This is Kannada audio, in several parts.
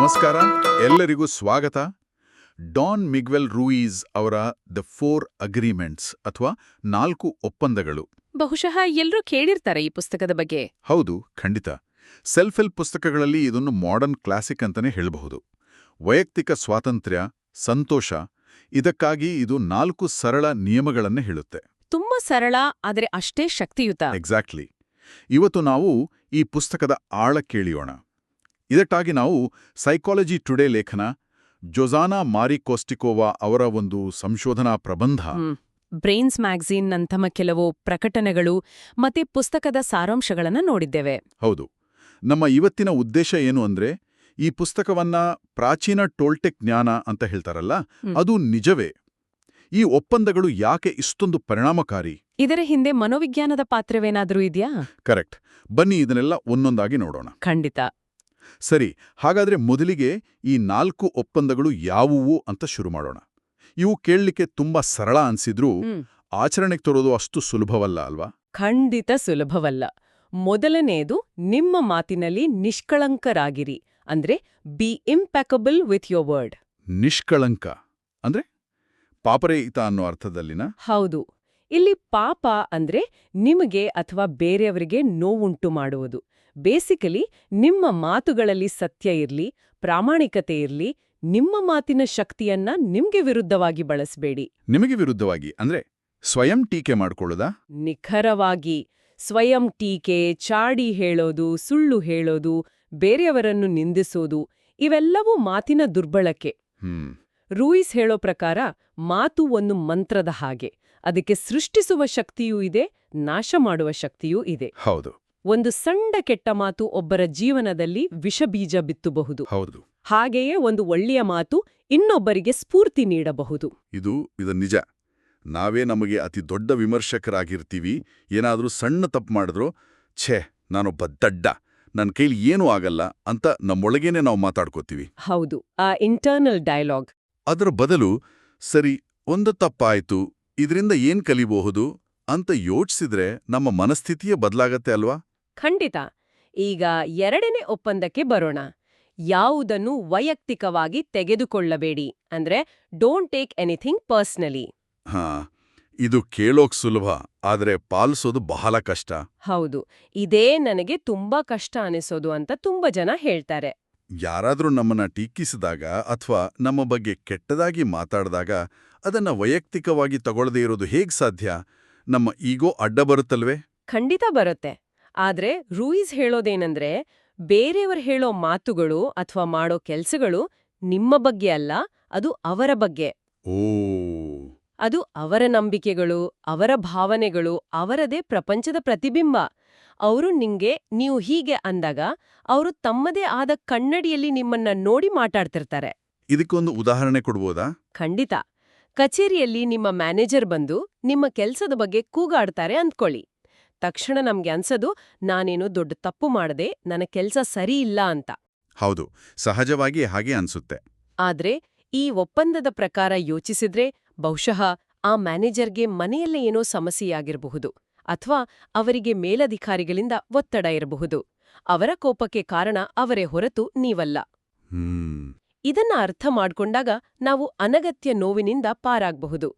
ನಮಸ್ಕಾರ, ಎಲ್ಲರಿಗೂ ಸ್ವಾಗತ. ಡಾನ್ ಮಿಗ್ವೆಲ್ ರೂಯಿಸ್ ಅವರ ದ 4 ಅಗ್ರಿಮೆಂಟ್ಸ್ ಅಥವಾ 4 ಒಪ್ಪಂದಗಳು. ಬಹುಶಃ ಎಲ್ಲರೂ ಕೇಳಿರ್ತಾರೆ ಈ ಪುಸ್ತಕದ ಬಗ್ಗೆ. ಹೌದು, ಖಂಡಿತ. ಸೆಲ್ಫ್ ಹೆಲ್ಪ್ ಪುಸ್ತಕಗಳಲ್ಲಿ ಇದನ್ನು ಮಾಡರ್ನ್ ಕ್ಲಾಸಿಕ್ ಅಂತಾನೆ ಹೇಳಬಹುದು. ವೈಯಕ್ತಿಕ ಸ್ವಾತಂತ್ರ್ಯ, ಸಂತೋಷ, ಇದಕ್ಕಾಗಿ ಇದು 4 ಸರಳ ನಿಯಮಗಳನ್ನೇ ಹೇಳುತ್ತೆ. ತುಂಬಾ ಸರಳ, ಆದರೆ ಅಷ್ಟೇ ಶಕ್ತಿಯುತ. ಎಕ್ಸಾಕ್ಟ್ಲಿ. ಇವತ್ತು ನಾವು ಈ ಪುಸ್ತಕದ ಆಳ ಕೇಳಿಯೋಣ. ಇದಕ್ಕಾಗಿ ನಾವು ಸೈಕಾಲಜಿ ಟುಡೇ ಲೇಖನ, ಜೊಜಾನಾ ಮಾರಿ ಕೋಸ್ಟಿಕೋವಾ ಅವರ ಒಂದು ಸಂಶೋಧನಾ ಪ್ರಬಂಧ, ಬ್ರೈನ್ಸ್ ಮ್ಯಾಗಝೀನ್ ನಂತಹ ಕೆಲವು ಪ್ರಕಟಣೆಗಳು ಮತ್ತೆ ಪುಸ್ತಕದ ಸಾರಾಂಶಗಳನ್ನ ನೋಡಿದ್ದೇವೆ. ಹೌದು. ನಮ್ಮ ಇವತ್ತಿನ ಉದ್ದೇಶ ಏನು ಅಂದ್ರೆ, ಈ ಪುಸ್ತಕವನ್ನ ಪ್ರಾಚೀನ ಟೋಲ್ಟೆಕ್ ಜ್ಞಾನ ಅಂತ ಹೇಳ್ತಾರಲ್ಲ, ಅದು ನಿಜವೇ? ಈ ಒಪ್ಪಂದಗಳು ಯಾಕೆ ಇಷ್ಟೊಂದು ಪರಿಣಾಮಕಾರಿ? ಇದರ ಹಿಂದೆ ಮನೋವಿಜ್ಞಾನದ ಪಾತ್ರವೇನಾದ್ರೂ ಇದೆಯಾ? ಕರೆಕ್ಟ್. ಬನ್ನಿ ಇದನ್ನೆಲ್ಲ ಒಂದೊಂದಾಗಿ ನೋಡೋಣ. ಖಂಡಿತ. ಸರಿ, ಹಾಗಾದ್ರೆ ಮೊದಲಿಗೆ ಈ 4 ಒಪ್ಪಂದಗಳು ಯಾವುವು ಅಂತ ಶುರು ಮಾಡೋಣ. ಇವು ಕೇಳಲಿಕ್ಕೆ ತುಂಬಾ ಸರಳ ಅನ್ಸಿದ್ರೂ ಆಚರಣೆಗೆ ತರೋದು ಅಷ್ಟು ಸುಲಭವಲ್ಲ ಅಲ್ವಾ? ಖಂಡಿತ ಸುಲಭವಲ್ಲ. ಮೊದಲನೆಯದು, ನಿಮ್ಮ ಮಾತಿನಲ್ಲಿ ನಿಷ್ಕಳಂಕರಾಗಿರಿ. ಅಂದ್ರೆ ಬಿ ಇಂಪ್ಯಾಕಬಲ್ ವಿತ್ ಯೋರ್ ವರ್ಡ್. ನಿಷ್ಕಳಂಕ ಅಂದ್ರೆ ಪಾಪರಹಿತ ಅನ್ನೋ ಅರ್ಥದಲ್ಲಿನ? ಹೌದು. ಇಲ್ಲಿ ಪಾಪ ಅಂದ್ರೆ ನಿಮಗೆ ಅಥವಾ ಬೇರೆಯವರಿಗೆ ನೋವುಂಟು ಮಾಡುವುದು. ಬೇಸಿಕಲಿ ನಿಮ್ಮ ಮಾತುಗಳಲ್ಲಿ ಸತ್ಯ ಇರ್ಲಿ, ಪ್ರಾಮಾಣಿಕತೆ ಇರ್ಲಿ, ನಿಮ್ಮ ಮಾತಿನ ಶಕ್ತಿಯನ್ನ ನಿಮ್ಗೆ ವಿರುದ್ಧವಾಗಿ ಬಳಸಬೇಡಿ. ನಿಮಗೆ ವಿರುದ್ಧವಾಗಿ ಅಂದ್ರೆ ಸ್ವಯಂ ಟೀಕೆ ಮಾಡ್ಕೊಳ್ಳೋದಾ? ನಿಖರವಾಗಿ. ಸ್ವಯಂ ಟೀಕೆ, ಚಾಡಿ ಹೇಳೋದು, ಸುಳ್ಳು ಹೇಳೋದು, ಬೇರೆಯವರನ್ನು ನಿಂದಿಸೋದು, ಇವೆಲ್ಲವೂ ಮಾತಿನ ದುರ್ಬಳಕೆ. ರೂಯಿಸ್ ಹೇಳೋ ಪ್ರಕಾರ ಮಾತು ಒಂದು ಮಂತ್ರದ ಹಾಗೆ. ಅದಕ್ಕೆ ಸೃಷ್ಟಿಸುವ ಶಕ್ತಿಯೂ ಇದೆ, ನಾಶ ಮಾಡುವ ಶಕ್ತಿಯೂ ಇದೆ. ಹೌದು. ಒಂದು ಸಣ್ಣ ಕೆಟ್ಟ ಮಾತು ಒಬ್ಬರ ಜೀವನದಲ್ಲಿ ವಿಷಬೀಜ ಬಿತ್ತಬಹುದು. ಹೌದು. ಹಾಗೆಯೇ ಒಂದು ಒಳ್ಳೆಯ ಮಾತು ಇನ್ನೊಬ್ಬರಿಗೆ ಸ್ಫೂರ್ತಿ ನೀಡಬಹುದು. ಇದು ನಿಜ. ನಾವೇ ನಮಗೆ ಅತಿ ದೊಡ್ಡ ವಿಮರ್ಶಕರಾಗಿರ್ತೀವಿ. ಏನಾದ್ರೂ ಸಣ್ಣ ತಪ್ಪು ಮಾಡಿದ್ರು, ಛೇ ನಾನೊಬ್ಬ ದಡ್ಡ, ನನ್ನ ಕೈಲಿ ಏನೂ ಆಗಲ್ಲ ಅಂತ ನಮ್ಮೊಳಗೇನೆ ನಾವು ಮಾತಾಡ್ಕೋತೀವಿ. ಹೌದು, ಆ ಇಂಟರ್ನಲ್ ಡೈಲಾಗ್. ಅದರ ಬದಲು, ಸರಿ, ಒಂದು ತಪ್ಪಾಯ್ತು, ಇದರಿಂದ ಏನ್ ಕಲಿಬಹುದು ಅಂತ ಯೋಚಿಸಿದ್ರೆ ನಮ್ಮ ಮನಸ್ಥಿತಿಯೇ ಬದಲಾಗತ್ತೆ ಅಲ್ವಾ? ಖಂಡಿತ. ಈಗ ಎರಡನೇ ಒಪ್ಪಂದಕ್ಕೆ ಬರೋಣ. ಯಾವುದನ್ನು ವೈಯಕ್ತಿಕವಾಗಿ ತೆಗೆದುಕೊಳ್ಳಬೇಡಿ. ಅಂದ್ರೆ ಡೋಂಟ್ ಟೇಕ್ ಎನಿಥಿಂಗ್ ಪರ್ಸನಲಿ. ಇದು ಕೇಳೋಕ್ ಸುಲಭ, ಆದ್ರೆ ಪಾಲಿಸೋದು ಬಹಳ ಕಷ್ಟ. ಹೌದು, ಇದೇ ನನಗೆ ತುಂಬಾ ಕಷ್ಟ ಅನಿಸೋದು ಅಂತ ತುಂಬಾ ಜನ ಹೇಳ್ತಾರೆ. ಯಾರಾದ್ರೂ ನಮ್ಮನ್ನ ಟೀಕಿಸಿದಾಗ ಅಥವಾ ನಮ್ಮ ಬಗ್ಗೆ ಕೆಟ್ಟದಾಗಿ ಮಾತಾಡಿದಾಗ ಅದನ್ನ ವೈಯಕ್ತಿಕವಾಗಿ ತಗೊಳ್ಳದೇ ಇರೋದು ಹೇಗ್ ಸಾಧ್ಯ? ನಮ್ಮ ಈಗೋ ಅಡ್ಡ ಬರುತ್ತಲ್ವೇ? ಖಂಡಿತ ಬರುತ್ತೆ. ಆದ್ರೆ ರೂಯಿಸ್ ಹೇಳೋದೇನಂದ್ರೆ, ಬೇರೆಯವರು ಹೇಳೋ ಮಾತುಗಳು ಅಥವಾ ಮಾಡೋ ಕೆಲ್ಸಗಳು ನಿಮ್ಮ ಬಗ್ಗೆ ಅಲ್ಲ, ಅದು ಅವರ ಬಗ್ಗೆ. ಅದು ಅವರ ನಂಬಿಕೆಗಳು, ಅವರ ಭಾವನೆಗಳು, ಅವರದೇ ಪ್ರಪಂಚದ ಪ್ರತಿಬಿಂಬ. ಅವರು ನಿಂಗೆ ನೀವು ಹೀಗೆ ಅಂದಾಗ ಅವರು ತಮ್ಮದೇ ಆದ ಕನ್ನಡಿಯಲ್ಲಿ ನಿಮ್ಮನ್ನ ನೋಡಿ ಮಾತಾಡ್ತಿರ್ತಾರೆ. ಇದಕ್ಕೊಂದು ಉದಾಹರಣೆ ಕೊಡ್ಬೋದಾ? ಖಂಡಿತ. ಕಚೇರಿಯಲ್ಲಿ ನಿಮ್ಮ ಮ್ಯಾನೇಜರ್ ಬಂದು ನಿಮ್ಮ ಕೆಲ್ಸದ ಬಗ್ಗೆ ಕೂಗಾಡ್ತಾರೆ ಅಂದ್ಕೊಳ್ಳಿ. ತಕ್ಷಣ ನಮ್ಗೆ ಅನ್ಸದು, ನಾನೇನೋ ದೊಡ್ಡ ತಪ್ಪು ಮಾಡದೆ, ನನ್ನ ಕೆಲ್ಸ ಸರಿ ಇಲ್ಲ ಅಂತ. ಹೌದು, ಸಹಜವಾಗಿ ಹಾಗೆ ಅನ್ಸುತ್ತೆ. ಆದ್ರೆ ಈ ಒಪ್ಪಂದದ ಪ್ರಕಾರ ಯೋಚಿಸಿದ್ರೆ, ಬಹುಶಃ ಆ ಮ್ಯಾನೇಜರ್ಗೆ ಮನೆಯಲ್ಲೇ ಏನೋ ಸಮಸ್ಯೆಯಾಗಿರಬಹುದು, ಅಥವಾ ಅವರಿಗೆ ಮೇಲಧಿಕಾರಿಗಳಿಂದ ಒತ್ತಡ ಇರಬಹುದು. ಅವರ ಕೋಪಕ್ಕೆ ಕಾರಣ ಅವರೇ ಹೊರತು ನೀವಲ್ಲ. ಇದನ್ನ ಅರ್ಥ ಮಾಡ್ಕೊಂಡಾಗ ನಾವು ಅನಗತ್ಯ ನೋವಿನಿಂದ ಪಾರಾಗಬಹುದು.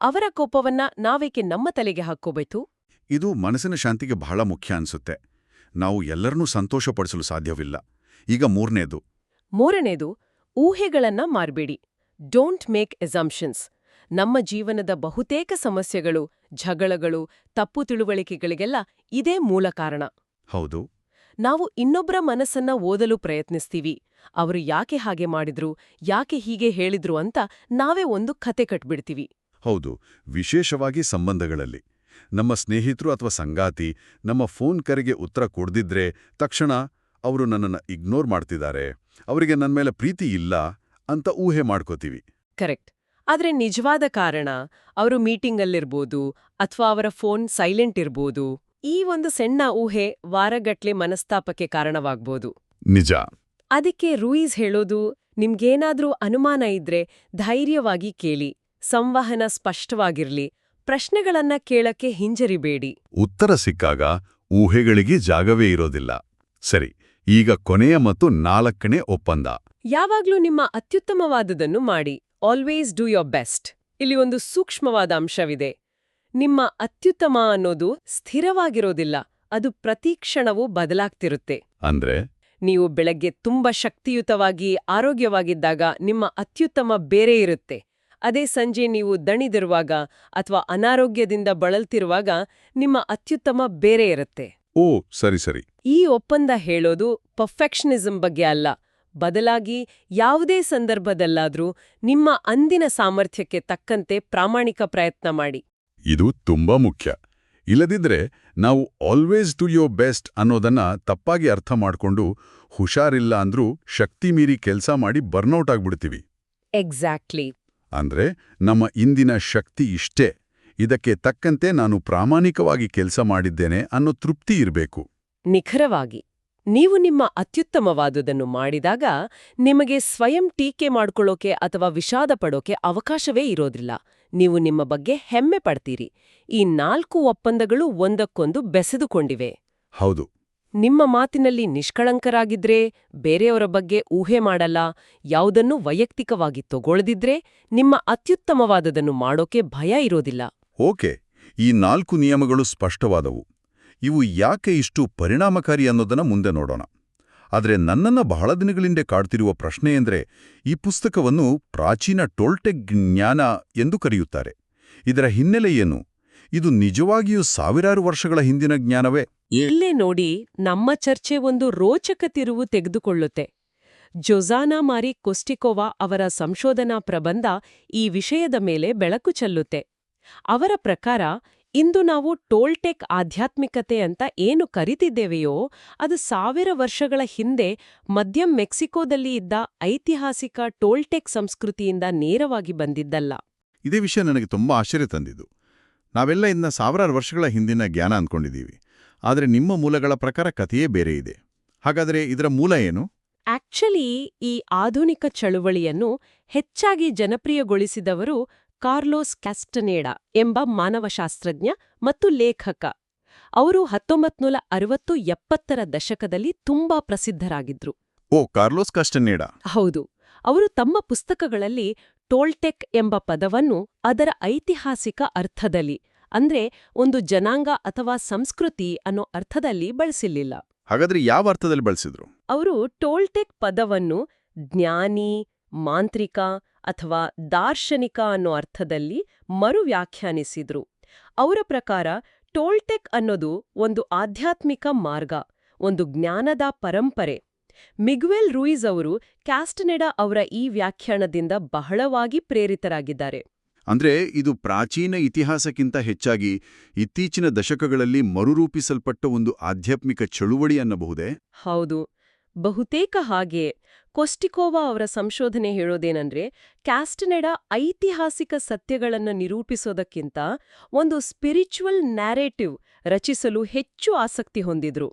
ಅವರ ಕೋಪವನ್ನ ನಾವೇಕೆ ನಮ್ಮ ತಲೆಗೆ ಹಾಕ್ಕೋಬೇಕು? ಇದು ಮನಸ್ಸಿನ ಶಾಂತಿಗೆ ಬಹಳ ಮುಖ್ಯ ಅನ್ಸುತ್ತೆ. ನಾವು ಎಲ್ಲರನ್ನೂ ಸಂತೋಷಪಡಿಸಲು ಸಾಧ್ಯವಿಲ್ಲ. ಈಗ ಮೂರನೇದು, ಊಹೆಗಳನ್ನ ಮಾರ್ಬೇಡಿ. Don't make assumptions. ನಮ್ಮ ಜೀವನದ ಬಹುತೇಕ ಸಮಸ್ಯೆಗಳು, ಜಗಳಗಳು, ತಪ್ಪು ತಿಳುವಳಿಕೆಗಳಿಗೆಲ್ಲ ಇದೇ ಮೂಲ ಕಾರಣ. ಹೌದು. ನಾವು ಇನ್ನೊಬ್ಬರ ಮನಸ್ಸನ್ನ ಓದಲು ಪ್ರಯತ್ನಿಸ್ತೀವಿ. ಅವರು ಯಾಕೆ ಹಾಗೆ ಮಾಡಿದ್ರು, ಯಾಕೆ ಹೀಗೆ ಹೇಳಿದ್ರು ಅಂತ ನಾವೇ ಒಂದು ಕತೆ ಕಟ್ಬಿಡ್ತೀವಿ. ಹೌದು, ವಿಶೇಷವಾಗಿ ಸಂಬಂಧಗಳಲ್ಲಿ. ನಮ್ಮ ಸ್ನೇಹಿತರು ಅಥವಾ ಸಂಗಾತಿ ನಮ್ಮ ಫೋನ್ ಕರೆಗೆ ಉತ್ತರ ಕೊಡ್ದಿದ್ರೆ ತಕ್ಷಣ ಅವರು ನನ್ನನ್ನು ಇಗ್ನೋರ್ ಮಾಡ್ತಿದ್ದಾರೆ, ಅವರಿಗೆ ನನ್ನ ಮೇಲೆ ಪ್ರೀತಿ ಇಲ್ಲ ಅಂತ ಊಹೆ ಮಾಡ್ಕೋತೀವಿ. ಕರೆಕ್ಟ್. ಆದ್ರೆ ನಿಜವಾದ ಕಾರಣ ಅವರು ಮೀಟಿಂಗಲ್ಲಿರ್ಬೋದು ಅಥವಾ ಅವರ ಫೋನ್ ಸೈಲೆಂಟ್ ಇರ್ಬೋದು. ಈ ಒಂದು ಸಣ್ಣ ಊಹೆ ವಾರಗಟ್ಲೆ ಮನಸ್ತಾಪಕ್ಕೆ ಕಾರಣವಾಗ್ಬೋದು. ನಿಜ. ಅದಕ್ಕೆ ರೂಯಿಸ್ ಹೇಳೋದು, ನಿಮ್ಗೇನಾದ್ರೂ ಅನುಮಾನ ಇದ್ರೆ ಧೈರ್ಯವಾಗಿ ಕೇಳಿ, ಸಂವಹನ ಸ್ಪಷ್ಟವಾಗಿರ್ಲಿ, ಪ್ರಶ್ನೆಗಳನ್ನ ಕೇಳಕ್ಕೆ ಹಿಂಜರಿಬೇಡಿ. ಉತ್ತರ ಸಿಕ್ಕಾಗ ಊಹೆಗಳಿಗೆ ಜಾಗವೇ ಇರೋದಿಲ್ಲ. ಸರಿ, ಈಗ ಕೊನೆಯ ಮತ್ತು 4ನೇ ಒಪ್ಪಂದ. ಯಾವಾಗ್ಲೂ ನಿಮ್ಮ ಅತ್ಯುತ್ತಮವಾದುದನ್ನು ಮಾಡಿ. Always do your best. ಇಲ್ಲಿ ಒಂದು ಸೂಕ್ಷ್ಮವಾದ ಅಂಶವಿದೆ. ನಿಮ್ಮ ಅತ್ಯುತ್ತಮ ಅನ್ನೋದು ಸ್ಥಿರವಾಗಿರೋದಿಲ್ಲ, ಅದು ಪ್ರತಿ ಕ್ಷಣವೂ ಬದಲಾಗ್ತಿರುತ್ತೆ. ಅಂದ್ರೆ ನೀವು ಬೆಳಗ್ಗೆ ತುಂಬಾ ಶಕ್ತಿಯುತವಾಗಿ ಆರೋಗ್ಯವಾಗಿದ್ದಾಗ ನಿಮ್ಮ ಅತ್ಯುತ್ತಮ ಬೇರೆ ಇರುತ್ತೆ. ಅದೇ ಸಂಜೆ ನೀವು ದಣಿದಿರುವಾಗ ಅಥವಾ ಅನಾರೋಗ್ಯದಿಂದ ಬಳಲ್ತಿರುವಾಗ ನಿಮ್ಮ ಅತ್ಯುತ್ತಮ ಬೇರೆ ಇರುತ್ತೆ. ಓ ಸರಿ ಸರಿ. ಈ ಒಪ್ಪಂದ ಹೇಳೋದು ಪರ್ಫೆಕ್ಷನಿಸಂ ಬಗ್ಗೆ ಅಲ್ಲ, ಬದಲಾಗಿ ಯಾವುದೇ ಸಂದರ್ಭದಲ್ಲಾದ್ರೂ ನಿಮ್ಮ ಅಂದಿನ ಸಾಮರ್ಥ್ಯಕ್ಕೆ ತಕ್ಕಂತೆ ಪ್ರಾಮಾಣಿಕ ಪ್ರಯತ್ನ ಮಾಡಿ. ಇದು ತುಂಬಾ ಮುಖ್ಯ. ಇಲ್ಲದಿದ್ರೆ ನಾವು ಆಲ್ವೇಸ್ ಡೂ ಯೋರ್ ಬೆಸ್ಟ್ ಅನ್ನೋದನ್ನ ತಪ್ಪಾಗಿ ಅರ್ಥ ಮಾಡ್ಕೊಂಡು ಹುಷಾರಿಲ್ಲ ಅಂದ್ರೂ ಶಕ್ತಿ ಮೀರಿ ಕೆಲ್ಸ ಮಾಡಿ ಬರ್ನೌಟ್ ಆಗ್ಬಿಡ್ತೀವಿ. ಎಕ್ಸಾಕ್ಟ್ಲಿ. ಅಂದ್ರೆ ನಮ್ಮ ಇಂದಿನ ಶಕ್ತಿ ಇಷ್ಟೇ, ಇದಕ್ಕೆ ತಕ್ಕಂತೆ ನಾನು ಪ್ರಾಮಾಣಿಕವಾಗಿ ಕೆಲಸ ಮಾಡಿದ್ದೇನೆ ಅನ್ನೋ ತೃಪ್ತಿ ಇರಬೇಕು. ನಿಖರವಾಗಿ. ನೀವು ನಿಮ್ಮ ಅತ್ಯುತ್ತಮವಾದುದನ್ನು ಮಾಡಿದಾಗ ನಿಮಗೆ ಸ್ವಯಂ ಟೀಕೆ ಮಾಡ್ಕೊಳ್ಳೋಕೆ ಅಥವಾ ವಿಷಾದ ಪಡೋಕೆ ಅವಕಾಶವೇ ಇರೋದಿಲ್ಲ. ನೀವು ನಿಮ್ಮ ಬಗ್ಗೆ ಹೆಮ್ಮೆ ಪಡ್ತೀರಿ. ಈ 4 ಒಪ್ಪಂದಗಳು ಒಂದಕ್ಕೊಂದು ಬೆಸೆದುಕೊಂಡಿವೆ. ಹೌದು. ನಿಮ್ಮ ಮಾತಿನಲ್ಲಿ ನಿಷ್ಕಳಂಕರಾಗಿದ್ರೆ, ಬೇರೆಯವರ ಬಗ್ಗೆ ಊಹೆ ಮಾಡಲ್ಲ, ಯಾವುದನ್ನೂ ವೈಯಕ್ತಿಕವಾಗಿ ತಗೊಳ್ಳದಿದ್ರೆ, ನಿಮ್ಮ ಅತ್ಯುತ್ತಮವಾದದನ್ನು ಮಾಡೋಕೆ ಭಯ ಇರೋದಿಲ್ಲ. ಓಕೆ, ಈ 4 ನಿಯಮಗಳು ಸ್ಪಷ್ಟವಾದವು. ಇವು ಯಾಕೆ ಇಷ್ಟು ಪರಿಣಾಮಕಾರಿ ಅನ್ನೋದನ್ನ ಮುಂದೆ ನೋಡೋಣ. ಆದರೆ ನನ್ನನ್ನ ಬಹಳ ದಿನಗಳಿಂದ ಕಾಡ್ತಿರುವ ಪ್ರಶ್ನೆಯೆಂದ್ರೆ, ಈ ಪುಸ್ತಕವನ್ನು ಪ್ರಾಚೀನ ಟೋಲ್ಟೆಕ್ ಜ್ಞಾನ ಎಂದು ಕರೆಯುತ್ತಾರೆ. ಇದರ ಹಿನ್ನೆಲೆ ಏನು? ಇದು ನಿಜವಾಗಿಯೂ ಸಾವಿರಾರು ವರ್ಷಗಳ ಹಿಂದಿನ ಜ್ಞಾನವೇ? ಇಲ್ಲೇ ನೋಡಿ, ನಮ್ಮ ಚರ್ಚೆ ಒಂದು ರೋಚಕ ತಿರುವು ತೆಗೆದುಕೊಳ್ಳುತ್ತೆ. ಜೊಜಾನಾ ಮಾರಿ ಕೊಸ್ಟಿಕೋವಾ ಅವರ ಸಂಶೋಧನಾ ಪ್ರಬಂಧ ಈ ವಿಷಯದ ಮೇಲೆ ಬೆಳಕು ಚೆಲ್ಲುತ್ತೆ. ಅವರ ಪ್ರಕಾರ ಇಂದು ನಾವು ಟೋಲ್ಟೆಕ್ ಆಧ್ಯಾತ್ಮಿಕತೆ ಅಂತ ಏನು ಕರಿತಿದ್ದೇವೆಯೋ ಅದು 1000 ವರ್ಷಗಳ ಹಿಂದೆ ಮಧ್ಯ ಮೆಕ್ಸಿಕೋದಲ್ಲಿ ಇದ್ದ ಐತಿಹಾಸಿಕ ಟೋಲ್ಟೆಕ್ ಸಂಸ್ಕೃತಿಯಿಂದ ನೇರವಾಗಿ ಬಂದಿದ್ದಲ್ಲ. ಇದೇ ವಿಷಯ ನನಗೆ ತುಂಬಾ ಆಶ್ಚರ್ಯ ತಂದಿದ್ದು. ನಾವೆಲ್ಲ ಇದನ್ನ ಸಾವಿರಾರು ವರ್ಷಗಳ ಹಿಂದಿನ ಜ್ಞಾನ ಅಂದ್ಕೊಂಡಿದ್ದೀವಿ. ಆದರೆ ನಿಮ್ಮ ಮೂಲಗಳ ಪ್ರಕಾರ ಕಥೆಯೇ ಬೇರೆ ಇದೆ. ಹಾಗಾದರೆ ಇದರ ಮೂಲ ಏನು? ಆಕ್ಚುಲಿ ಈ ಆಧುನಿಕ ಚಳುವಳಿಯನ್ನು ಹೆಚ್ಚಾಗಿ ಜನಪ್ರಿಯಗೊಳಿಸಿದವರು ಕಾರ್ಲೋಸ್ ಕ್ಯಾಸ್ಟನೇಡಾ ಎಂಬ ಮಾನವಶಾಸ್ತ್ರಜ್ಞ ಮತ್ತು ಲೇಖಕ. ಅವರು 1960-70ರ ದಶಕದಲ್ಲಿ ತುಂಬಾ ಪ್ರಸಿದ್ಧರಾಗಿದ್ರು. ಓ, ಕಾರ್ಲೋಸ್ ಕಾಸ್ಟನೇಡಾ. ಹೌದು. ಅವರು ತಮ್ಮ ಪುಸ್ತಕಗಳಲ್ಲಿ ಟೋಲ್ಟೆಕ್ ಎಂಬ ಪದವನ್ನು ಅದರ ಐತಿಹಾಸಿಕ ಅರ್ಥದಲ್ಲಿ, ಅಂದ್ರೆ ಒಂದು ಜನಾಂಗ ಅಥವಾ ಸಂಸ್ಕೃತಿ ಅನ್ನೋ ಅರ್ಥದಲ್ಲಿ ಬಳಸಿಲ್ಲ. ಹಾಗಾದ್ರೆ ಯಾವ ಅರ್ಥದಲ್ಲಿ ಬಳಸಿದ್ರು? ಅವರು ಟೋಲ್ಟೆಕ್ ಪದವನ್ನು ಜ್ಞಾನಿ, ಮಾಂತ್ರಿಕ ಅಥವಾ ದಾರ್ಶನಿಕ ಅನ್ನೋ ಅರ್ಥದಲ್ಲಿ ಮರು ವ್ಯಾಖ್ಯಾನಿಸಿದ್ರು. ಅವರ ಪ್ರಕಾರ ಟೋಲ್ಟೆಕ್ ಅನ್ನೋದು ಒಂದು ಆಧ್ಯಾತ್ಮಿಕ ಮಾರ್ಗ, ಒಂದು ಜ್ಞಾನದ ಪರಂಪರೆ. ಮಿಗ್ವೆಲ್ ರೂಯಿಸ್ ಅವರು ಕ್ಯಾಸ್ಟನೆಡಾ ಅವರ ಈ ವ್ಯಾಖ್ಯಾನದಿಂದ ಬಹಳವಾಗಿ ಪ್ರೇರಿತರಾಗಿದ್ದಾರೆ. ಅಂದ್ರೆ ಇದು ಪ್ರಾಚೀನ ಇತಿಹಾಸಕ್ಕಿಂತ ಹೆಚ್ಚಾಗಿ ಇತ್ತೀಚಿನ ದಶಕಗಳಲ್ಲಿ ಮರುರೂಪಿಸಲ್ಪಟ್ಟ ಒಂದು ಆಧ್ಯಾತ್ಮಿಕ ಚಳುವಳಿ ಅನ್ನಬಹುದೇ? ಹೌದು, ಬಹುತೇಕ ಹಾಗೆ. ಕೊಸ್ಟಿಕೋವಾ ಅವರ ಸಂಶೋಧನೆ ಹೇಳೋದೇನಂದ್ರೆ, ಕ್ಯಾಸ್ಟನೆಡಾ ಐತಿಹಾಸಿಕ ಸತ್ಯಗಳನ್ನು ನಿರೂಪಿಸೋದಕ್ಕಿಂತ ಒಂದು ಸ್ಪಿರಿಚುವಲ್ ನ್ಯಾರೇಟಿವ್ ರಚಿಸಲು ಹೆಚ್ಚು ಆಸಕ್ತಿ ಹೊಂದಿದ್ರು.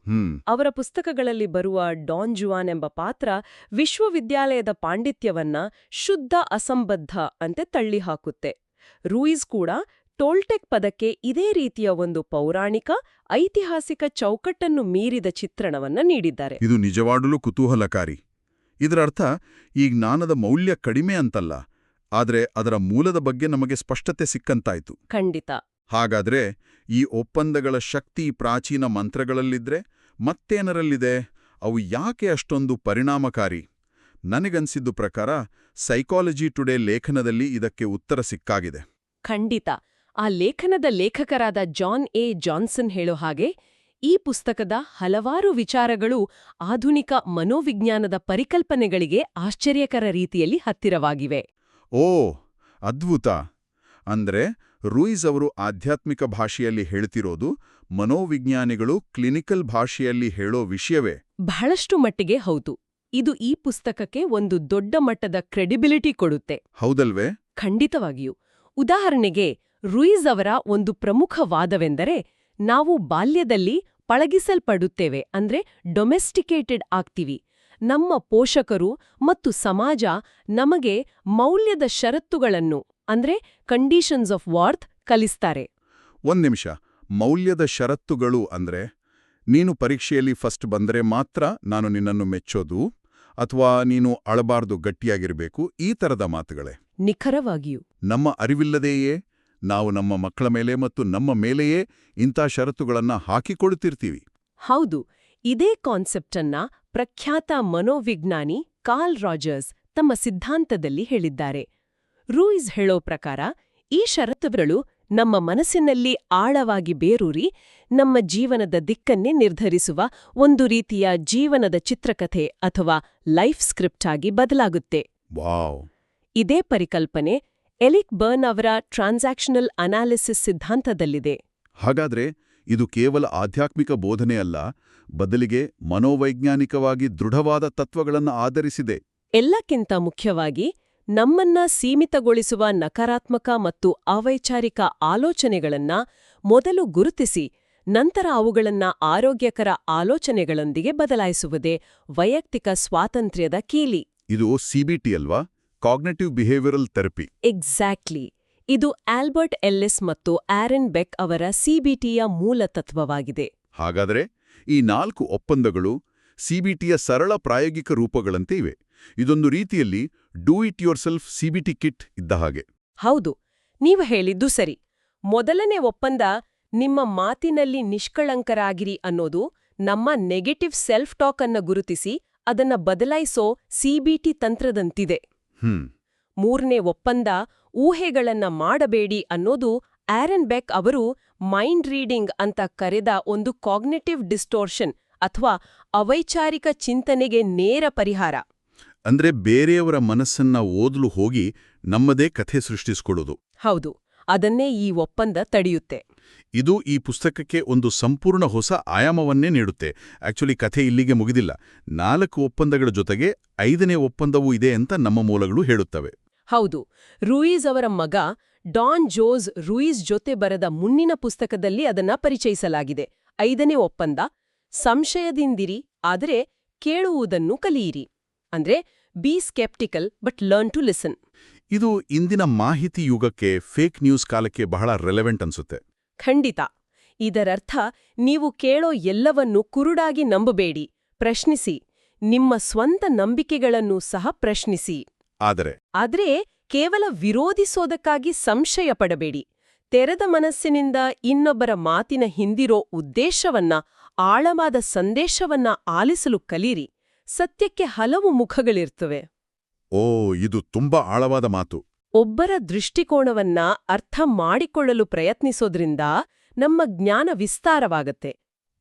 ಅವರ ಪುಸ್ತಕಗಳಲ್ಲಿ ಬರುವ ಡಾನ್ ಜುವಾನ್ ಎಂಬ ಪಾತ್ರ ವಿಶ್ವವಿದ್ಯಾಲಯದ ಪಾಂಡಿತ್ಯವನ್ನ ಶುದ್ಧ ಅಸಂಬದ್ಧ ಅಂತೆ ತಳ್ಳಿಹಾಕುತ್ತೆ. ರೂಯಿಸ್ ಕೂಡ ಟೋಲ್ಟೆಕ್ ಪದಕ್ಕೆ ಇದೇ ರೀತಿಯ ಒಂದು ಪೌರಾಣಿಕ, ಐತಿಹಾಸಿಕ ಚೌಕಟ್ಟನ್ನು ಮೀರಿದ ಚಿತ್ರಣವನ್ನ ನೀಡಿದ್ದಾರೆ. ಇದು ನಿಜವಾಡಲೂ ಕುತೂಹಲಕಾರಿ. ಇದರರ್ಥ ಈ ಜ್ಞಾನದ ಮೌಲ್ಯ ಕಡಿಮೆ ಅಂತಲ್ಲ, ಆದ್ರೆ ಅದರ ಮೂಲದ ಬಗ್ಗೆ ನಮಗೆ ಸ್ಪಷ್ಟತೆ ಸಿಕ್ಕಂತಾಯ್ತು. ಖಂಡಿತ. ಹಾಗಾದ್ರೆ ಈ ಒಪ್ಪಂದಗಳ ಶಕ್ತಿ ಪ್ರಾಚೀನ ಮಂತ್ರಗಳಲ್ಲಿದ್ರೆ ಮತ್ತೇನರಲ್ಲಿದೆ? ಅವು ಯಾಕೆ ಅಷ್ಟೊಂದು ಪರಿಣಾಮಕಾರಿ? ನನಗನ್ಸಿದ್ದು ಪ್ರಕಾರ ಸೈಕಾಲಜಿ ಟುಡೇ ಲೇಖನದಲ್ಲಿ ಇದಕ್ಕೆ ಉತ್ತರ ಸಿಕ್ಕಾಗಿದೆ. ಖಂಡಿತ. ಆ ಲೇಖನದ ಲೇಖಕರಾದ ಜಾನ್ ಎ ಜಾನ್ಸನ್ ಹೇಳೋ ಹಾಗೆ, ಈ ಪುಸ್ತಕದ ಹಲವಾರು ವಿಚಾರಗಳು ಆಧುನಿಕ ಮನೋವಿಜ್ಞಾನದ ಪರಿಕಲ್ಪನೆಗಳಿಗೆ ಆಶ್ಚರ್ಯಕರ ರೀತಿಯಲ್ಲಿ ಹತ್ತಿರವಾಗಿವೆ. ಓ, ಅದ್ಭುತ! ಅಂದ್ರೆ ರೂಯಿಸ್ ಅವರು ಆಧ್ಯಾತ್ಮಿಕ ಭಾಷೆಯಲ್ಲಿ ಹೇಳ್ತಿರೋದು ಮನೋವಿಜ್ಞಾನಿಗಳು ಕ್ಲಿನಿಕಲ್ ಭಾಷೆಯಲ್ಲಿ ಹೇಳೋ ವಿಷಯವೇ? ಬಹಳಷ್ಟು ಮಟ್ಟಿಗೆ ಹೌದು. ಇದು ಈ ಪುಸ್ತಕಕ್ಕೆ ಒಂದು ದೊಡ್ಡ ಮಟ್ಟದ ಕ್ರೆಡಿಬಿಲಿಟಿ ಕೊಡುತ್ತೆ. ಹೌದಲ್ವೇ? ಖಂಡಿತವಾಗಿಯೂ. ಉದಾಹರಣೆಗೆ, ರೂಯಿಸ್ ಅವರ ಒಂದು ಪ್ರಮುಖ ವಾದವೆಂದರೆ, ನಾವು ಬಾಲ್ಯದಲ್ಲಿ ಪಳಗಿಸಲ್ಪಡುತ್ತೇವೆ, ಅಂದ್ರೆ ಡೊಮೆಸ್ಟಿಕೇಟೆಡ್ ಆಗ್ತೀವಿ. ನಮ್ಮ ಪೋಷಕರು ಮತ್ತು ಸಮಾಜ ನಮಗೆ ಮೌಲ್ಯದ ಷರತ್ತುಗಳನ್ನು, ಅಂದ್ರೆ ಕಂಡೀಷನ್ಸ್ ಆಫ್ ವರ್ತ್, ಕಲಿಸ್ತಾರೆ. ಒಂದ್ ನಿಮಿಷ, ಮೌಲ್ಯದ ಷರತ್ತುಗಳು ಅಂದ್ರೆ ನೀನು ಪರೀಕ್ಷೆಯಲ್ಲಿ ಫಸ್ಟ್ ಬಂದರೆ ಮಾತ್ರ ನಾನು ನಿನ್ನನ್ನು ಮೆಚ್ಚೋದು, ಅಥವಾ ನೀನು ಅಳಬಾರ್ದು ಗಟ್ಟಿಯಾಗಿರಬೇಕು ಈ ಥರದ ಮಾತುಗಳೇ. ನಿಖರವಾಗಿಯೂ. ನಮ್ಮ ಅರಿವಿಲ್ಲದೆಯೇ ನಾವು ನಮ್ಮ ಮಕ್ಕಳ ಮೇಲೆ ಮತ್ತು ನಮ್ಮ ಮೇಲೆಯೇ ಇಂಥ ಷರತ್ತುಗಳನ್ನ ಹಾಕಿಕೊಳ್ಳುತ್ತಿರ್ತೀವಿ. ಹೌದು, ಇದೇ ಕಾನ್ಸೆಪ್ಟನ್ನ ಪ್ರಖ್ಯಾತ ಮನೋವಿಜ್ಞಾನಿ ಕಾರ್ಲ್ ರಾಜರ್ಸ್ ತಮ್ಮ ಸಿದ್ಧಾಂತದಲ್ಲಿ ಹೇಳಿದ್ದಾರೆ. ರೂಯಿಸ್ ಹೇಳೋ ಪ್ರಕಾರ ಈ ಷರತ್ತುಗಳು ನಮ್ಮ ಮನಸ್ಸಿನಲ್ಲಿ ಆಳವಾಗಿ ಬೇರೂರಿ ನಮ್ಮ ಜೀವನದ ದಿಕ್ಕನ್ನೇ ನಿರ್ಧರಿಸುವ ಒಂದು ರೀತಿಯ ಜೀವನದ ಚಿತ್ರಕಥೆ ಅಥವಾ ಲೈಫ್ ಸ್ಕ್ರಿಪ್ಟ್ ಆಗಿ ಬದಲಾಗುತ್ತೆ. ವಾವ್! ಇದೇ ಪರಿಕಲ್ಪನೆ ಎಲಿಕ್ ಬರ್ನ್ ಅವರ ಟ್ರಾನ್ಸಾಕ್ಷನಲ್ ಅನಾಲಿಸಿಸ್ ಸಿದ್ಧಾಂತದಲ್ಲಿದೆ. ಹಾಗಾದ್ರೆ ಇದು ಕೇವಲ ಆಧ್ಯಾತ್ಮಿಕ ಬೋಧನೆ ಅಲ್ಲ, ಬದಲಿಗೆ ಮನೋವೈಜ್ಞಾನಿಕವಾಗಿ ದೃಢವಾದ ತತ್ವಗಳನ್ನು ಆಧರಿಸಿದೆ. ಎಲ್ಲಕ್ಕಿಂತ ಮುಖ್ಯವಾಗಿ ನಮ್ಮನ್ನ ಸೀಮಿತಗೊಳಿಸುವ ನಕಾರಾತ್ಮಕ ಮತ್ತು ಅವೈಚಾರಿಕ ಆಲೋಚನೆಗಳನ್ನ ಮೊದಲು ಗುರುತಿಸಿ ನಂತರ ಅವುಗಳನ್ನ ಆರೋಗ್ಯಕರ ಆಲೋಚನೆಗಳೊಂದಿಗೆ ಬದಲಾಯಿಸುವುದೇ ವೈಯಕ್ತಿಕ ಸ್ವಾತಂತ್ರ್ಯದ ಕೀಲಿ. ಇದು ಸಿಬಿಟಿ ಅಲ್ವಾ? Cognitive behavioural therapy. ಎಕ್ಸಾಕ್ಟ್ಲಿ. ಇದು ಆಲ್ಬರ್ಟ್ ಎಲ್ಲಿಸ್ ಮತ್ತು ಆರನ್ ಬೆಕ್ ಅವರ ಸಿಬಿಟಿಯ ಮೂಲ ತತ್ವವಾಗಿದೆ. ಹಾಗಾದರೆ ಈ 4 ಒಪ್ಪಂದಗಳು ಸಿಬಿಟಿಯ ಸರಳ ಪ್ರಾಯೋಗಿಕ ರೂಪಗಳಂತೆ ಇವೆ. ಇದೊಂದು ರೀತಿಯಲ್ಲಿ do it your self CBT kit ಇದ್ದ ಹಾಗೆ. ಹೌದು, ನೀವು ಹೇಳಿದ್ದು ಸರಿ. ಮೊದಲನೇ ಒಪ್ಪಂದ ನಿಮ್ಮ ಮಾತಿನಲ್ಲಿ ನಿಷ್ಕಳಂಕರಾಗಿರಿ ಅನ್ನೋದು ನಮ್ಮ ನೆಗೆಟಿವ್ ಸೆಲ್ಫ್ ಟಾಕ್ ಅನ್ನ ಗುರುತಿಸಿ ಅದನ್ನ ಬದಲಾಯಿಸೋ ಸಿಬಿಟಿ ತಂತ್ರದಂತಿದೆ. ಮೂರನೇ ಒಪ್ಪಂದ ಊಹೆಗಳನ್ನ ಮಾಡಬೇಡಿ ಅನ್ನೋದು ಆರನ್ ಬೆಕ್ ಅವರು ಮೈಂಡ್ ರೀಡಿಂಗ್ ಅಂತ ಕರೆದ ಒಂದು ಕಾಗ್ನಿಟಿವ್ ಡಿಸ್ಟೋರ್ಷನ್ ಅಥವಾ ಅವೈಚಾರಿಕ ಚಿಂತನೆಗೆ ನೇರ ಪರಿಹಾರ. ಅಂದ್ರೆ ಬೇರೆಯವರ ಮನಸ್ಸನ್ನ ಓದಲು ಹೋಗಿ ನಮ್ಮದೇ ಕಥೆ ಸೃಷ್ಟಿಸಿಕೊಳ್ಳೋದು. ಹೌದು, ಅದನ್ನೇ ಈ ಒಪ್ಪಂದ ತಡೆಯುತ್ತೆ. ಇದು ಈ ಪುಸ್ತಕಕ್ಕೆ ಒಂದು ಸಂಪೂರ್ಣ ಹೊಸ ಆಯಾಮವನ್ನೇ ನೀಡುತ್ತೆ. ಆಕ್ಚುಲಿ ಕಥೆ ಇಲ್ಲಿಗೆ ಮುಗಿದಿಲ್ಲ. 4 ಒಪ್ಪಂದಗಳ ಜೊತೆಗೆ 5ನೇ ಒಪ್ಪಂದವೂ ಇದೆ ಅಂತ ನಮ್ಮ ಮೂಲಗಳು ಹೇಳುತ್ತವೆ. ಹೌದು, ರೂಯಿಸ್ ಅವರ ಮಗ ಡಾನ್ ಜೋಸ್ ರೂಯಿಸ್ ಜೊತೆ ಬರೆದ ಮುನ್ನಿನ ಪುಸ್ತಕದಲ್ಲಿ ಅದನ್ನ ಪರಿಚಯಿಸಲಾಗಿದೆ. 5ನೇ ಒಪ್ಪಂದ: ಸಂಶಯದಿಂದಿರಿ, ಆದರೆ ಕೇಳುವುದನ್ನು ಕಲಿಯಿರಿ. ಅಂದ್ರೆ be sceptical but learn to listen. ಇದು ಇಂದಿನ ಮಾಹಿತಿ ಯುಗಕ್ಕೆ, ಫೇಕ್ ನ್ಯೂಸ್ ಕಾಲಕ್ಕೆ ಬಹಳ ರೆಲೆವೆಂಟ್ ಅನ್ಸುತ್ತೆ. ಖಂಡಿತ. ಇದರರ್ಥ ನೀವು ಕೇಳೋ ಎಲ್ಲವನ್ನೂ ಕುರುಡಾಗಿ ನಂಬಬೇಡಿ, ಪ್ರಶ್ನಿಸಿ. ನಿಮ್ಮ ಸ್ವಂತ ನಂಬಿಕೆಗಳನ್ನೂ ಸಹ ಪ್ರಶ್ನಿಸಿ. ಆದ್ರೆ ಕೇವಲ ವಿರೋಧಿಸೋದಕ್ಕಾಗಿ ಸಂಶಯ ಪಡಬೇಡಿ. ತೆರೆದ ಮನಸ್ಸಿನಿಂದ ಇನ್ನೊಬ್ಬರ ಮಾತಿನ ಹಿಂದಿರೋ ಉದ್ದೇಶವನ್ನ, ಆಳವಾದ ಸಂದೇಶವನ್ನ ಆಲಿಸಲು ಕಲೀರಿ. ಸತ್ಯಕ್ಕೆ ಹಲವು ಮುಖಗಳಿರ್ತವೆ. ಓ, ಇದು ತುಂಬಾ ಆಳವಾದ ಮಾತು. ಒಬ್ಬರ ದೃಷ್ಟಿಕೋನವನ್ನ ಅರ್ಥ ಮಾಡಿಕೊಳ್ಳಲು ಪ್ರಯತ್ನಿಸೋದ್ರಿಂದ ನಮ್ಮ ಜ್ಞಾನ ವಿಸ್ತಾರವಾಗತ್ತೆ.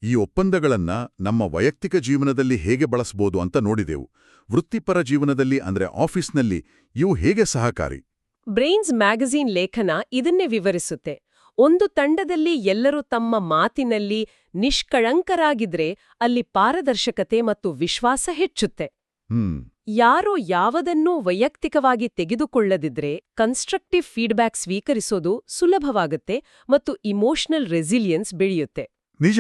ಈ ಒಪ್ಪಂದಗಳನ್ನ ನಮ್ಮ ವೈಯಕ್ತಿಕ ಜೀವನದಲ್ಲಿ ಹೇಗೆ ಬಳಸಬಹುದು ಅಂತ ನೋಡಿದೆವು. ವೃತ್ತಿಪರ ಜೀವನದಲ್ಲಿ ಅಂದ್ರೆ ಆಫೀಸ್ನಲ್ಲಿ ಇವು ಹೇಗೆ ಸಹಕಾರಿ? ಬ್ರೈನ್ಸ್ ಮ್ಯಾಗಝೀನ್ ಲೇಖನ ಇದನ್ನೇ ವಿವರಿಸುತ್ತೆ. ಒಂದು ತಂಡದಲ್ಲಿ ಎಲ್ಲರೂ ತಮ್ಮ ಮಾತಿನಲ್ಲಿ ನಿಷ್ಕಳಂಕರಾಗಿದ್ರೆ ಅಲ್ಲಿ ಪಾರದರ್ಶಕತೆ ಮತ್ತು ವಿಶ್ವಾಸ ಹೆಚ್ಚುತ್ತೆ. ಯಾರೋ ಯಾವುದನ್ನೂ ವೈಯಕ್ತಿಕವಾಗಿ ತೆಗೆದುಕೊಳ್ಳದಿದ್ರೆ ಕನ್ಸ್ಟ್ರಕ್ಟಿವ್ ಫೀಡ್ಬ್ಯಾಕ್ ಸ್ವೀಕರಿಸೋದು ಸುಲಭವಾಗುತ್ತೆ ಮತ್ತು ಇಮೋಷನಲ್ ರೆಸಿಲಿಯನ್ಸ್ ಬೆಳೆಯುತ್ತೆ. ನಿಜ.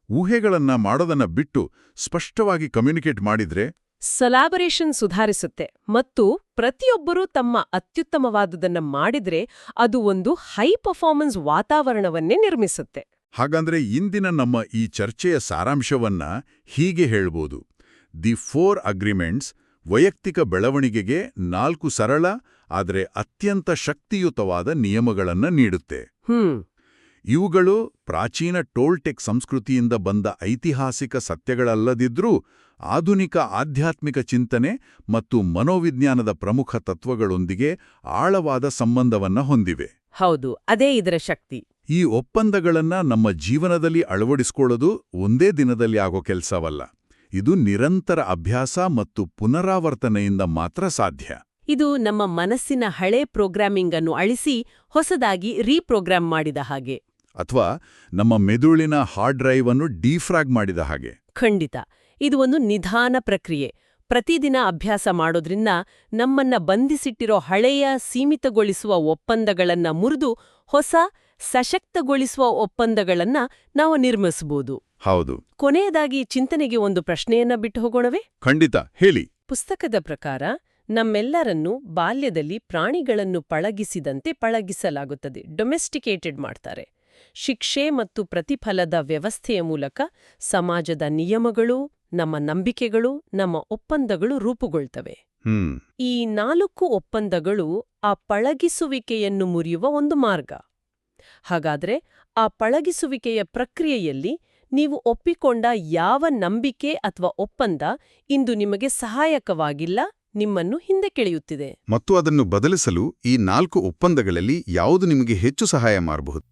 ಊಹೆಗಳನ್ನ ಮಾಡೋದನ್ನ ಬಿಟ್ಟು ಸ್ಪಷ್ಟವಾಗಿ ಕಮ್ಯುನಿಕೇಟ್ ಮಾಡಿದ್ರೆ ಸೊಲಾಬರೇಷನ್ ಸುಧಾರಿಸುತ್ತೆ ಮತ್ತು ಪ್ರತಿಯೊಬ್ಬರೂ ತಮ್ಮ ಅತ್ಯುತ್ತಮವಾದುದನ್ನ ಮಾಡಿದ್ರೆ ಅದು ಒಂದು ಹೈ ಪರ್ಫಾರ್ಮೆನ್ಸ್ ವಾತಾವರಣವನ್ನೇ ನಿರ್ಮಿಸುತ್ತೆ. ಹಾಗಂದ್ರೆ ಇಂದಿನ ನಮ್ಮ ಈ ಚರ್ಚೆಯ ಸಾರಾಂಶವನ್ನ ಹೀಗೆ ಹೇಳ್ಬೋದು: ದಿ 4 ಅಗ್ರಿಮೆಂಟ್ಸ್ ವೈಯಕ್ತಿಕ ಬೆಳವಣಿಗೆಗೆ 4 ಸರಳ ಆದರೆ ಅತ್ಯಂತ ಶಕ್ತಿಯುತವಾದ ನಿಯಮಗಳನ್ನ ನೀಡುತ್ತೆ. ಇವುಗಳು ಪ್ರಾಚೀನ ಟೋಲ್ಟೆಕ್ ಸಂಸ್ಕೃತಿಯಿಂದ ಬಂದ ಐತಿಹಾಸಿಕ ಸತ್ಯಗಳಲ್ಲದಿದ್ರೂ ಆಧುನಿಕ ಆಧ್ಯಾತ್ಮಿಕ ಚಿಂತನೆ ಮತ್ತು ಮನೋವಿಜ್ಞಾನದ ಪ್ರಮುಖ ತತ್ವಗಳೊಂದಿಗೆ ಆಳವಾದ ಸಂಬಂಧವನ್ನ ಹೊಂದಿವೆ. ಹೌದು, ಅದೇ ಇದರ ಶಕ್ತಿ. ಈ ಒಪ್ಪಂದಗಳನ್ನ ನಮ್ಮ ಜೀವನದಲ್ಲಿ ಅಳವಡಿಸಿಕೊಳ್ಳೋದು ಒಂದೇ ದಿನದಲ್ಲಿ ಆಗೋ ಕೆಲಸವಲ್ಲ. ಇದು ನಿರಂತರ ಅಭ್ಯಾಸ ಮತ್ತು ಪುನರಾವರ್ತನೆಯಿಂದ ಮಾತ್ರ ಸಾಧ್ಯ. ಇದು ನಮ್ಮ ಮನಸ್ಸಿನ ಹಳೆ ಪ್ರೋಗ್ರಾಮಿಂಗ್ ಅನ್ನು ಅಳಿಸಿ ಹೊಸದಾಗಿ ರೀಪ್ರೋಗ್ರಾಮ್ ಮಾಡಿದ ಹಾಗೆ. ಅಥವಾ ನಮ್ಮ ಮೆದುಳಿನ ಹಾರ್ಡ್ ಡ್ರೈವ್ ಅನ್ನು ಡಿಫ್ರಾಗ್ ಮಾಡಿದ ಹಾಗೆ. ಖಂಡಿತ. ಇದು ಒಂದು ನಿಧಾನ ಪ್ರಕ್ರಿಯೆ. ಪ್ರತಿದಿನ ಅಭ್ಯಾಸ ಮಾಡೋದ್ರಿಂದ ನಮ್ಮನ್ನ ಬಂಧಿಸಿಟ್ಟಿರೋ ಹಳೆಯ ಸೀಮಿತಗೊಳಿಸುವ ಒಪ್ಪಂದಗಳನ್ನ ಮುರಿದು ಹೊಸ ಸಶಕ್ತಗೊಳಿಸುವ ಒಪ್ಪಂದಗಳನ್ನ ನಾವು ನಿರ್ಮಿಸಬಹುದು. ಹೌದು. ಕೊನೆಯದಾಗಿ ಚಿಂತನೆಗೆ ಒಂದು ಪ್ರಶ್ನೆಯನ್ನ ಬಿಟ್ಟು ಹೋಗೋಣವೇ? ಖಂಡಿತ, ಹೇಳಿ. ಪುಸ್ತಕದ ಪ್ರಕಾರ ನಮ್ಮೆಲ್ಲರನ್ನೂ ಬಾಲ್ಯದಲ್ಲಿ ಪ್ರಾಣಿಗಳನ್ನು ಪಳಗಿಸಿದಂತೆ ಪಳಗಿಸಲಾಗುತ್ತದೆ, ಡೊಮೆಸ್ಟಿಕೇಟೆಡ್ ಮಾಡ್ತಾರೆ. ಶಿಕ್ಷೆ ಮತ್ತು ಪ್ರತಿಫಲದ ವ್ಯವಸ್ಥೆಯ ಮೂಲಕ ಸಮಾಜದ ನಿಯಮಗಳು, ನಮ್ಮ ನಂಬಿಕೆಗಳು, ನಮ್ಮ ಒಪ್ಪಂದಗಳು ರೂಪುಗೊಳ್ತವೆ. ಈ 4 ಒಪ್ಪಂದಗಳು ಆ ಪಳಗಿಸುವಿಕೆಯನ್ನು ಮುರಿಯುವ ಒಂದು ಮಾರ್ಗ. ಹಾಗಾದ್ರೆ ಆ ಪಳಗಿಸುವಿಕೆಯ ಪ್ರಕ್ರಿಯೆಯಲ್ಲಿ ನೀವು ಒಪ್ಪಿಕೊಂಡ ಯಾವ ನಂಬಿಕೆ ಅಥವಾ ಒಪ್ಪಂದ ಇಂದು ನಿಮಗೆ ಸಹಾಯಕವಾಗಿಲ್ಲ, ನಿಮ್ಮನ್ನು ಹಿಂದೆ ಕೆಳೆಯುತ್ತಿದೆ? ಮತ್ತು ಅದನ್ನು ಬದಲಿಸಲು ಈ 4 ಒಪ್ಪಂದಗಳಲ್ಲಿ ಯಾವುದು ನಿಮಗೆ ಹೆಚ್ಚು ಸಹಾಯ ಮಾಡಬಹುದು?